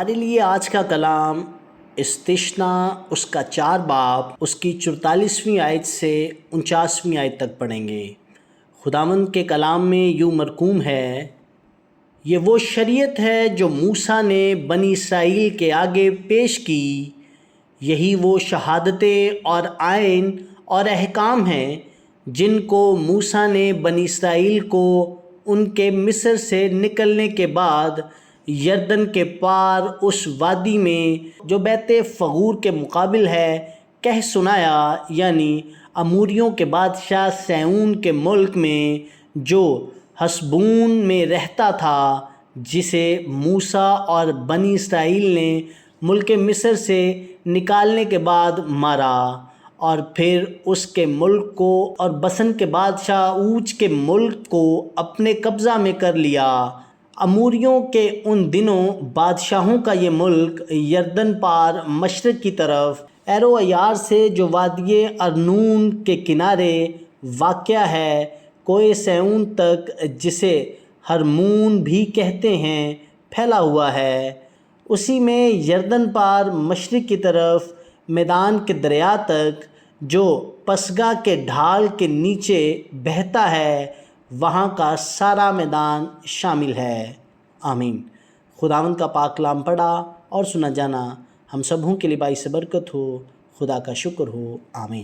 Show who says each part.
Speaker 1: ہمارے لیے آج کا کلام استثناء اس کا 4 باب اس کی 44ویں آیت سے 49ویں آیت تک پڑھیں گے۔ خداوند کے کلام میں یوں مرقوم ہے، یہ وہ شریعت ہے جو موسیٰ نے بنی اسرائیل کے آگے پیش کی، یہی وہ شہادتیں اور آئین اور احکام ہیں جن کو موسیٰ نے بنی اسرائیل کو ان کے مصر سے نکلنے کے بعد یردن کے پار اس وادی میں جو بیت فغور کے مقابل ہے کہہ سنایا، یعنی اموریوں کے بادشاہ سیہون کے ملک میں جو حسبون میں رہتا تھا، جسے موسیٰ اور بنی اسرائیل نے ملک مصر سے نکالنے کے بعد مارا، اور پھر اس کے ملک کو اور بسن کے بادشاہ اوج کے ملک کو اپنے قبضہ میں کر لیا۔ اموریوں کے ان دنوں بادشاہوں کا یہ ملک یردن پار مشرق کی طرف ایرویار سے جو وادی ارنون کے کنارے واقع ہے کوہ سیہون تک، جسے ہرمون بھی کہتے ہیں، پھیلا ہوا ہے۔ اسی میں یردن پار مشرق کی طرف میدان کے دریا تک جو پسگا کے ڈھال کے نیچے بہتا ہے، وہاں کا سارا میدان شامل ہے۔ آمین۔ خداوند کا پاک کلام پڑھا اور سنا جانا ہم سبوں کے لیے باعث برکت ہو۔ خدا کا شکر ہو۔ آمین۔